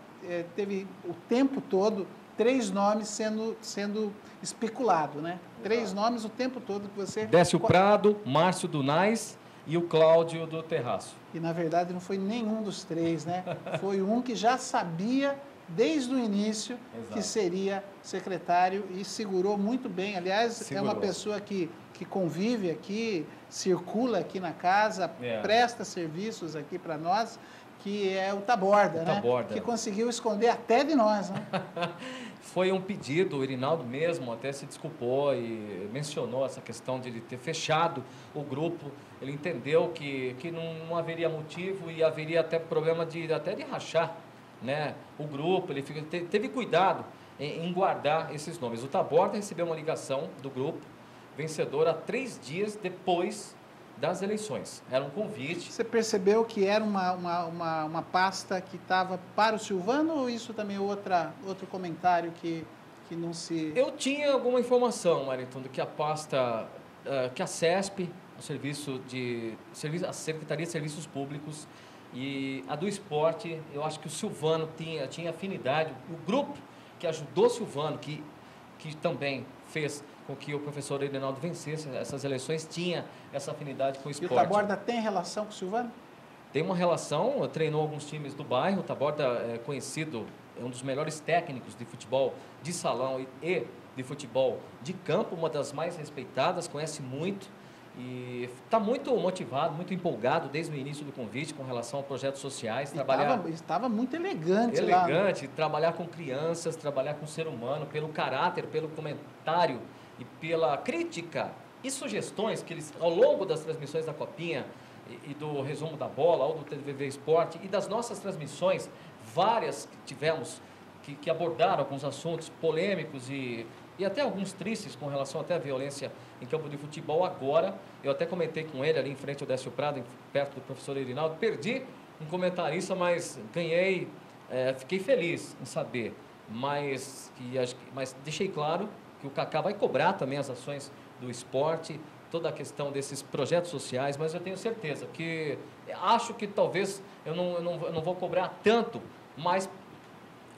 teve o tempo todo 3 nomes sendo especulado, né? 3 nomes o tempo todo que você... Décio Prado, Márcio Dunais e o Cláudio do Terraço. E, na verdade, não foi nenhum dos três, né? Foi um que já sabia, desde o início, que seria secretário e segurou muito bem. Aliás, é uma pessoa que convive aqui, circula aqui na casa, presta serviços aqui para nós, que é o Taborda, né? Que conseguiu esconder até de nós, né? Foi um pedido, o Irinaldo mesmo até se desculpou e mencionou essa questão de ele ter fechado o grupo. Ele entendeu que não haveria motivo e haveria até problema até de rachar, né, o grupo. Ele teve cuidado em guardar esses nomes. O Taborda recebeu uma ligação do grupo vencedor há 3 dias depois das eleições. Era um convite. Você percebeu que era uma pasta que estava para o Silvano ou isso também é outro comentário que não se... Eu tinha alguma informação, Wellington, de que a pasta, que a CESP, a Secretaria de Serviços Públicos e a do Esporte, eu acho que o Silvano tinha afinidade. O grupo que ajudou o Silvano, que também fez com que o professor Irinaldo vencesse essas eleições, tinha essa afinidade com o esporte. E o Taborda tem relação com o Silvano? Tem uma relação, treinou alguns times do bairro. O Taborda é conhecido, é um dos melhores técnicos de futebol de salão e de futebol de campo, uma das mais respeitadas, conhece muito e está muito motivado, muito empolgado desde o início do convite com relação a projetos sociais. Estava muito elegante lá. Trabalhar com crianças, trabalhar com o ser humano, pelo caráter, pelo comentário e pela crítica e sugestões que eles, ao longo das transmissões da Copinha e do resumo da bola, ou do TVV Esporte, e das nossas transmissões, várias que tivemos, que abordaram alguns assuntos polêmicos e até alguns tristes com relação até à violência em campo de futebol. Agora, eu até comentei com ele ali em frente ao Décio Prado, perto do professor Irinaldo, perdi um comentarista, mas ganhei, fiquei feliz em saber, mas deixei claro que o Cacá vai cobrar também as ações do esporte, toda a questão desses projetos sociais, mas eu tenho certeza que, acho que talvez eu não vou cobrar tanto, mas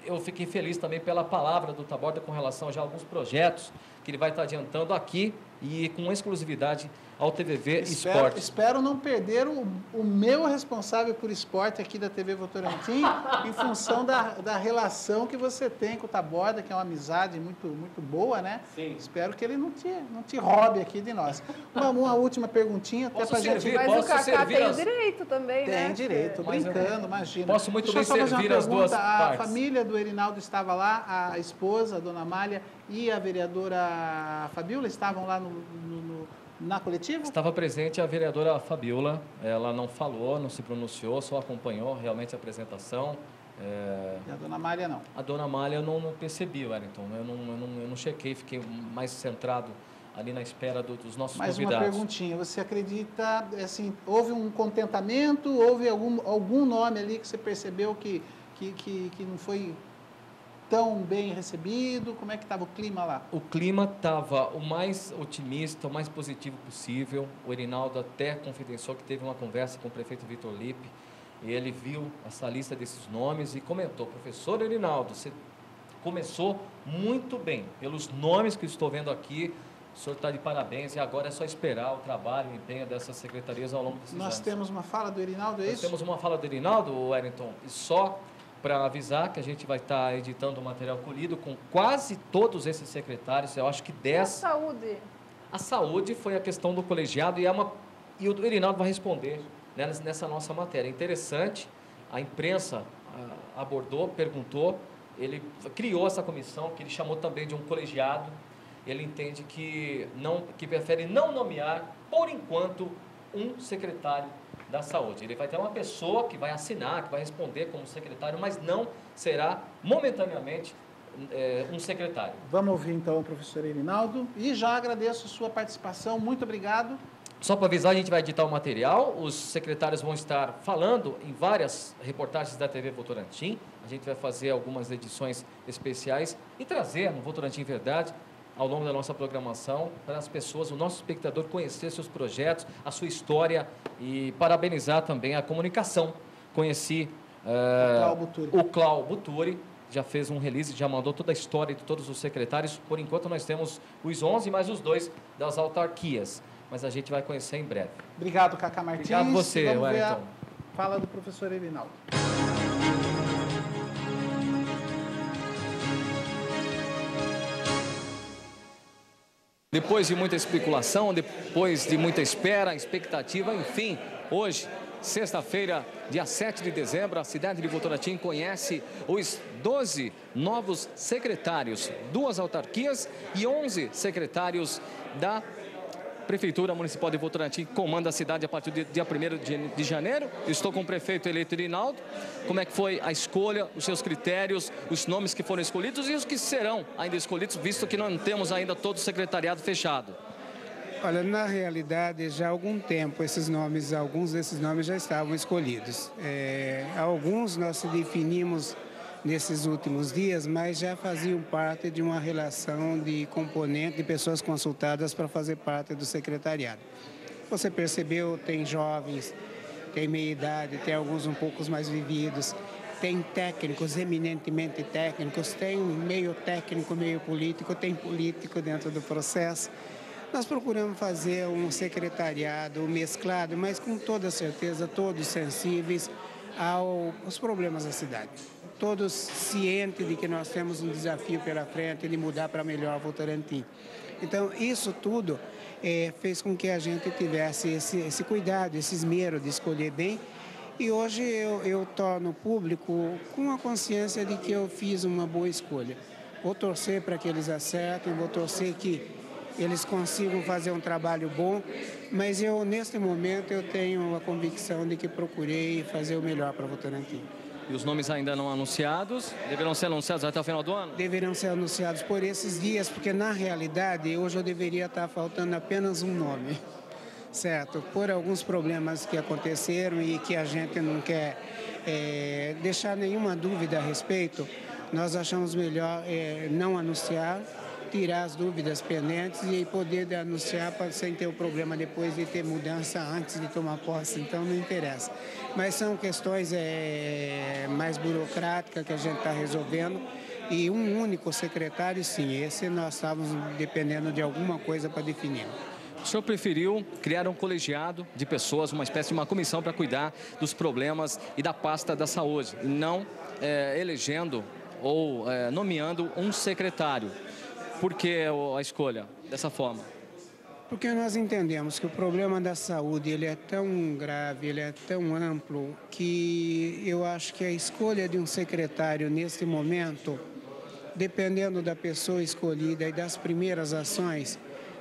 eu fiquei feliz também pela palavra do Taborda com relação já a alguns projetos que ele vai estar adiantando aqui e com exclusividade ao TVV Esporte. Espero não perder o meu responsável por esporte aqui da TV Votorantim em função da relação que você tem com o Taborda, que é uma amizade muito, muito boa, né? Sim. Espero que ele não te roube aqui de nós. Uma última perguntinha, até para a gente... Mas o Cacá tem o direito também, né? Tem direito, brincando, imagina. Posso muito bem servir as duas partes. A família do Irinaldo estava lá, a esposa, a dona Amália, e a vereadora Fabiola estavam lá na coletiva? Estava presente a vereadora Fabiola, ela não falou, não se pronunciou, só acompanhou realmente a apresentação. E a dona Amália não? A dona Amália eu não percebi, Wellington, eu não chequei, fiquei mais centrado ali na espera dos nossos convidados. Mais uma perguntinha, você acredita, assim, houve um contentamento, houve algum nome ali que você percebeu que não foi tão bem recebido? Como é que estava o clima lá? O clima estava o mais otimista, o mais positivo possível. O Irinaldo até confidenciou que teve uma conversa com o prefeito Vitor Lippe, e ele viu essa lista desses nomes e comentou: professor Irinaldo, você começou muito bem, pelos nomes que estou vendo aqui, o senhor está de parabéns, e agora é só esperar o trabalho e o empenho dessas secretarias ao longo desses anos. Nós temos uma fala do Irinaldo, é isso? Nós temos uma fala do Irinaldo, Wellington, e só para avisar que a gente vai estar editando o material colhido com quase todos esses secretários, eu acho que 10... A saúde? A saúde foi a questão do colegiado e o Irinaldo vai responder, né, nessa nossa matéria. Interessante, a imprensa abordou, perguntou, ele criou essa comissão, que ele chamou também de um colegiado. Ele entende que prefere não nomear, por enquanto, um secretário da saúde. Ele vai ter uma pessoa que vai assinar, que vai responder como secretário, mas não será momentaneamente um secretário. Vamos ouvir então o professor Irinaldo e já agradeço a sua participação, muito obrigado. Só para avisar, a gente vai editar o material, os secretários vão estar falando em várias reportagens da TV Votorantim, a gente vai fazer algumas edições especiais e trazer no Votorantim Verdade, ao longo da nossa programação, para as pessoas, o nosso espectador conhecer seus projetos, a sua história e parabenizar também a comunicação. Conheci o Cláudio Buturi, já fez um release, já mandou toda a história de todos os secretários. Por enquanto nós temos os 11 mais os 2 das autarquias. mas a gente vai conhecer em breve. Obrigado, Cacá Martins. Obrigado você, Vamos ver Wellington. a fala do professor Erinaldo. Depois de muita especulação, depois de muita espera, expectativa, enfim, hoje, sexta-feira, dia 7 de dezembro, a cidade de Votorantim conhece os 12 novos secretários, 2 autarquias e 11 secretários da Prefeitura Municipal de Votorantim, comanda a cidade a partir do dia 1º de janeiro. Eu estou com o prefeito eleito Erinaldo. Como é que foi a escolha, os seus critérios, os nomes que foram escolhidos e os que serão ainda escolhidos, visto que não temos ainda todo o secretariado fechado? Olha, na realidade, já há algum tempo alguns desses nomes já estavam escolhidos. Alguns nós definimos nesses últimos dias, mas já faziam parte de uma relação de componente de pessoas consultadas para fazer parte do secretariado. Você percebeu, tem jovens, tem meia-idade, tem alguns um pouco mais vividos, tem técnicos, eminentemente técnicos, tem meio técnico, meio político, tem político dentro do processo. Nós procuramos fazer um secretariado mesclado, mas com toda certeza, todos sensíveis aos problemas da cidade. Todos cientes de que nós temos um desafio pela frente de mudar para melhor Votorantim. Então, isso tudo fez com que a gente tivesse esse cuidado, esse esmero de escolher bem. E hoje eu torno público com a consciência de que eu fiz uma boa escolha. Vou torcer para que eles acertem, vou torcer que eles consigam fazer um trabalho bom, mas neste momento, eu tenho a convicção de que procurei fazer o melhor para Votorantim. E os nomes ainda não anunciados? Deverão ser anunciados até o final do ano? Deverão ser anunciados por esses dias, porque na realidade, hoje eu deveria estar faltando apenas um nome, certo? Por alguns problemas que aconteceram e que a gente não quer deixar nenhuma dúvida a respeito, nós achamos melhor não anunciar, tirar as dúvidas pendentes e poder anunciar sem ter o problema depois de ter mudança antes de tomar posse, então não interessa. Mas são questões mais burocráticas que a gente está resolvendo e um único secretário, sim, esse nós estávamos dependendo de alguma coisa para definir. O senhor preferiu criar um colegiado de pessoas, uma espécie de uma comissão para cuidar dos problemas e da pasta da saúde, e não elegendo ou nomeando um secretário. Por que a escolha dessa forma? Porque nós entendemos que o problema da saúde ele é tão grave, ele é tão amplo, que eu acho que a escolha de um secretário neste momento, dependendo da pessoa escolhida e das primeiras ações,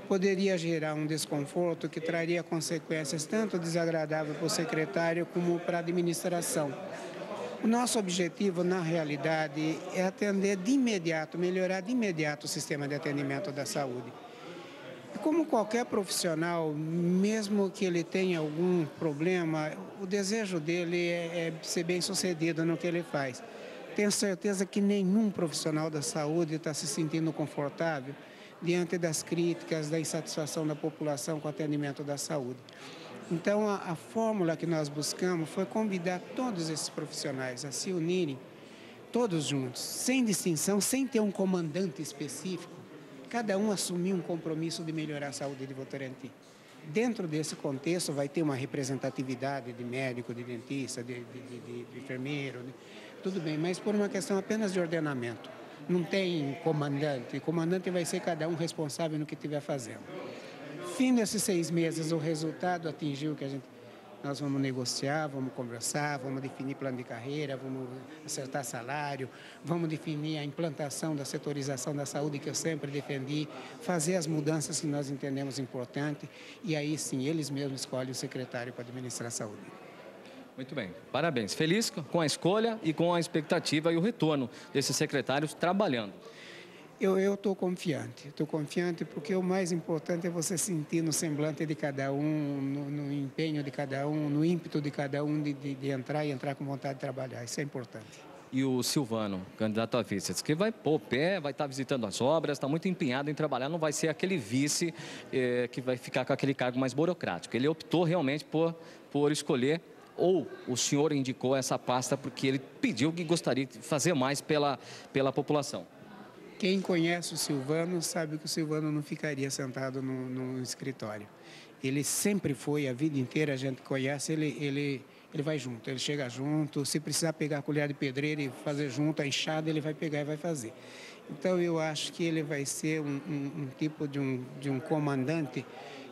poderia gerar um desconforto que traria consequências tanto desagradáveis para o secretário como para a administração. O nosso objetivo, na realidade, é atender de imediato, melhorar de imediato o sistema de atendimento da saúde. E como qualquer profissional, mesmo que ele tenha algum problema, o desejo dele é ser bem-sucedido no que ele faz. Tenho certeza que nenhum profissional da saúde está se sentindo confortável diante das críticas, da insatisfação da população com o atendimento da saúde. Então, a fórmula que nós buscamos foi convidar todos esses profissionais a se unirem, todos juntos, sem distinção, sem ter um comandante específico, cada um assumir um compromisso de melhorar a saúde de Votorantim. Dentro desse contexto, vai ter uma representatividade de médico, de dentista, de enfermeiro, tudo bem, mas por uma questão apenas de ordenamento. Não tem comandante, o comandante vai ser cada um responsável no que estiver fazendo. Fim desses 6 meses, o resultado atingiu que nós vamos negociar, vamos conversar, vamos definir plano de carreira, vamos acertar salário, vamos definir a implantação da setorização da saúde que eu sempre defendi, fazer as mudanças que nós entendemos importantes e aí sim, eles mesmos escolhem o secretário para administrar a saúde. Muito bem, parabéns. Feliz com a escolha e com a expectativa e o retorno desses secretários trabalhando. Eu estou confiante porque o mais importante é você sentir no semblante de cada um, no empenho de cada um, no ímpeto de cada um de entrar e entrar com vontade de trabalhar, isso é importante. E o Silvano, candidato a vice, diz que vai pôr o pé, vai estar visitando as obras, está muito empenhado em trabalhar, não vai ser aquele vice que vai ficar com aquele cargo mais burocrático. Ele optou realmente por escolher, ou o senhor indicou essa pasta porque ele pediu que gostaria de fazer mais pela população. Quem conhece o Silvano sabe que o Silvano não ficaria sentado no escritório. Ele sempre foi, a vida inteira a gente conhece, ele vai junto, ele chega junto. Se precisar pegar a colher de pedreiro e fazer junto a enxada, ele vai pegar e vai fazer. Então, eu acho que ele vai ser um tipo de um comandante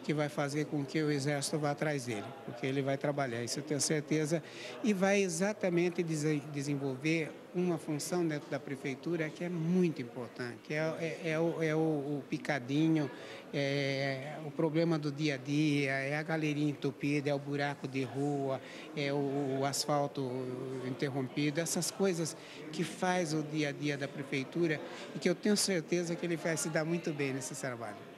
que vai fazer com que o Exército vá atrás dele, porque ele vai trabalhar, isso eu tenho certeza, e vai exatamente desenvolver uma função dentro da Prefeitura que é muito importante, o picadinho, o problema do dia a dia, é a galeria entupida, é o buraco de rua, é o asfalto interrompido, essas coisas que faz o dia a dia da Prefeitura e que eu tenho certeza que ele vai se dar muito bem nesse trabalho.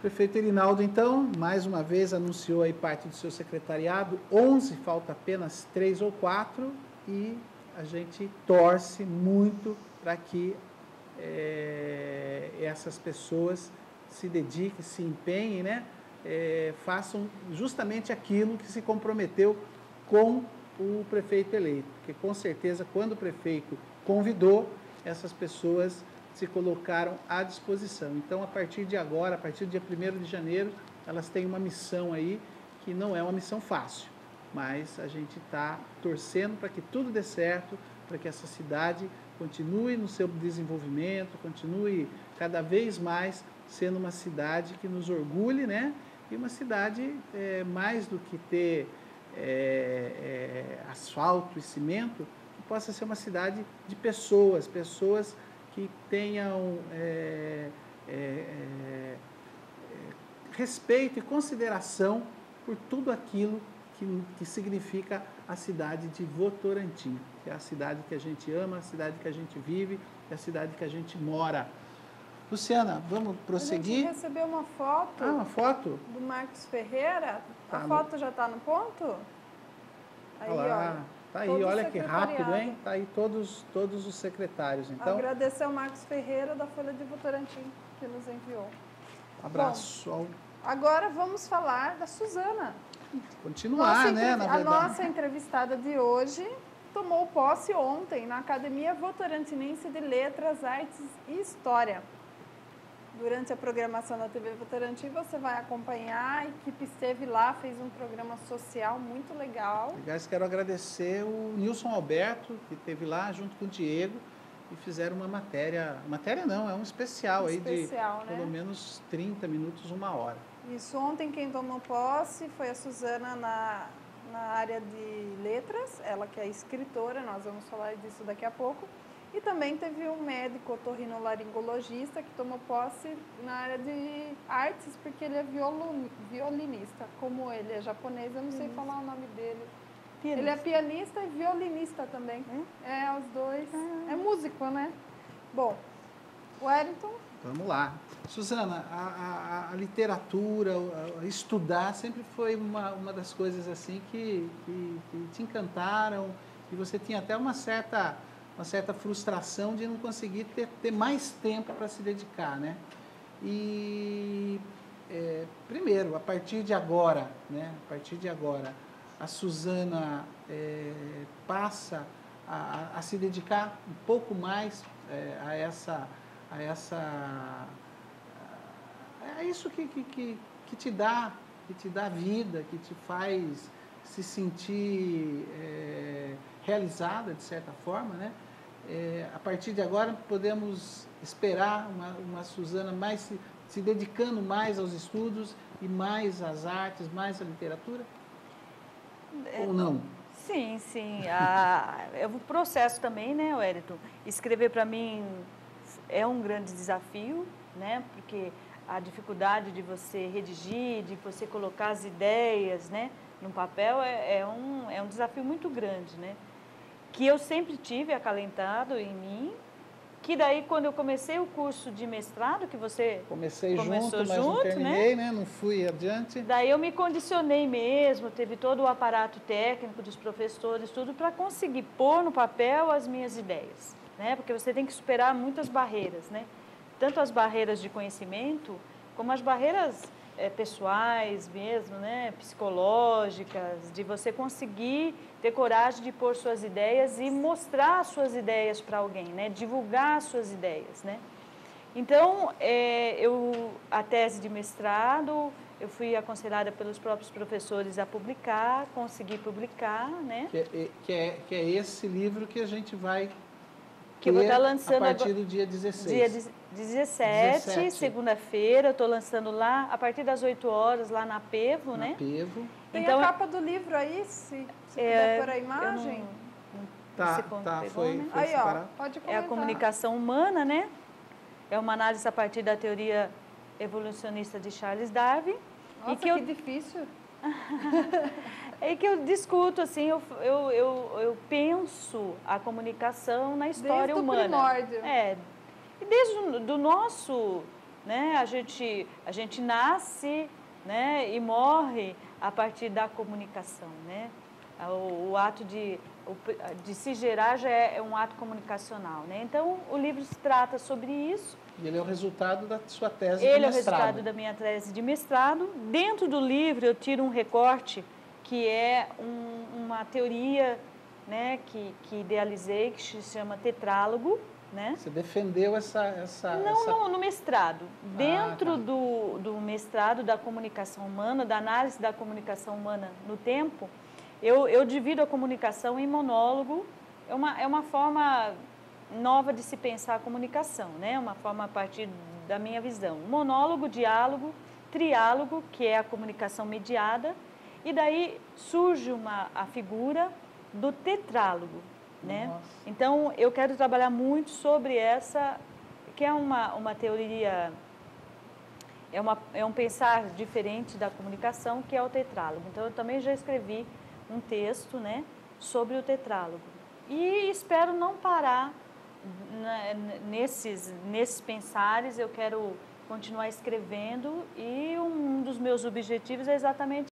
Prefeito Erinaldo, então, mais uma vez anunciou aí parte do seu secretariado, 11, falta apenas 3 ou 4, e a gente torce muito para que essas pessoas se dediquem, se empenhem, né? Façam justamente aquilo que se comprometeu com o prefeito eleito, porque com certeza quando o prefeito convidou, essas pessoas se colocaram à disposição. Então, a partir de agora, a partir do dia 1º de janeiro, elas têm uma missão aí, que não é uma missão fácil, mas a gente está torcendo para que tudo dê certo, para que essa cidade continue no seu desenvolvimento, continue cada vez mais sendo uma cidade que nos orgulhe, né? E uma cidade, mais do que ter asfalto e cimento, que possa ser uma cidade de pessoas que tenham respeito e consideração por tudo aquilo que significa a cidade de Votorantim, que é a cidade que a gente ama, a cidade que a gente vive, é a cidade que a gente mora. Luciana, vamos prosseguir? A gente recebeu uma foto. Uma foto? Do Marcos Ferreira. Tá, a foto já está no ponto? Aí, olha. Tá aí, olha que rápido, hein? Tá aí todos os secretários, então. Agradecer ao Marcos Ferreira, da Folha de Votorantim, que nos enviou. Abraço. Bom, agora vamos falar da Suzana. Continuar, né, na verdade. A nossa entrevistada de hoje tomou posse ontem na Academia Votorantinense de Letras, Artes e História. Durante a programação da TV Votorantim, você vai acompanhar. A equipe esteve lá, fez um programa social muito legal. Aliás, quero agradecer o Nilson Alberto, que esteve lá junto com o Diego e fizeram uma matéria não, é um especial aí de pelo menos 30 minutos, 1 hora. Isso, ontem quem tomou posse foi a Suzana na área de letras, ela que é escritora, nós vamos falar disso daqui a pouco. E também teve um médico otorrinolaringologista que tomou posse na área de artes, porque ele é violinista. Como ele é japonês, eu não sei falar o nome dele. Pianista. Ele é pianista e violinista também. Os dois. É músico, né? Bom, Wellington. Vamos lá. Suzana, a literatura, estudar sempre foi uma das coisas assim que te encantaram, e você tinha até uma certa frustração de não conseguir ter mais tempo para se dedicar, né? E, primeiro, a partir de agora, a Suzana passa a se dedicar um pouco mais a isso que te dá vida, que te faz se sentir realizada, de certa forma, né? A partir de agora, podemos esperar uma Suzana se dedicando mais aos estudos e mais às artes, mais à literatura? Ou não? Sim. É um processo também, né, Wellington? Escrever, para mim, é um grande desafio, né? Porque a dificuldade de você redigir, de você colocar as ideias, né, no papel é um desafio muito grande, né? Que eu sempre tive acalentado em mim, que daí quando eu comecei o curso de mestrado, que você começou junto, mas não terminei, né? Não fui adiante. Daí eu me condicionei mesmo, teve todo o aparato técnico dos professores, tudo para conseguir pôr no papel as minhas ideias, né? Porque você tem que superar muitas barreiras, né? Tanto as barreiras de conhecimento, como as barreiras pessoais mesmo, né, psicológicas, de você conseguir ter coragem de pôr suas ideias e mostrar suas ideias para alguém, né, divulgar suas ideias, né. Então, a tese de mestrado, eu fui aconselhada pelos próprios professores a publicar, consegui publicar, né. Que é esse livro que a gente vai que eu vou estar lançando a partir do dia 16. Dia 17. Segunda-feira, eu estou lançando lá, a partir das 8 horas, lá na Pevo, né? Pevo. Tem a capa do livro aí, se puder pôr a imagem? Foi né? Aí, ó, pode comentar. É a comunicação humana, né? É uma análise a partir da teoria evolucionista de Charles Darwin. Nossa, que difícil. É que eu discuto, assim, eu penso a comunicação na história humana. Desde o primórdio. E desde do nosso, né, a gente nasce, né, e morre a partir da comunicação, né? O ato de se gerar já é um ato comunicacional, né? Então, o livro se trata sobre isso. E ele é o resultado da sua tese de mestrado. Ele é o resultado da minha tese de mestrado. Dentro do livro, eu tiro um recorte que é uma teoria, né, que idealizei, que se chama tetrálogo, né? Você defendeu no mestrado. Dentro do mestrado da comunicação humana, da análise da comunicação humana no tempo, eu divido a comunicação em monólogo. É uma forma nova de se pensar a comunicação, né? Uma forma a partir da minha visão. Monólogo, diálogo, triálogo, que é a comunicação mediada, e daí surge a figura do tetrálogo, né? Nossa. Então, eu quero trabalhar muito sobre essa, que é uma teoria, é um pensar diferente da comunicação, que é o tetrálogo. Então, eu também já escrevi um texto, né, sobre o tetrálogo. E espero não parar nesses pensares, eu quero continuar escrevendo, e um dos meus objetivos é exatamente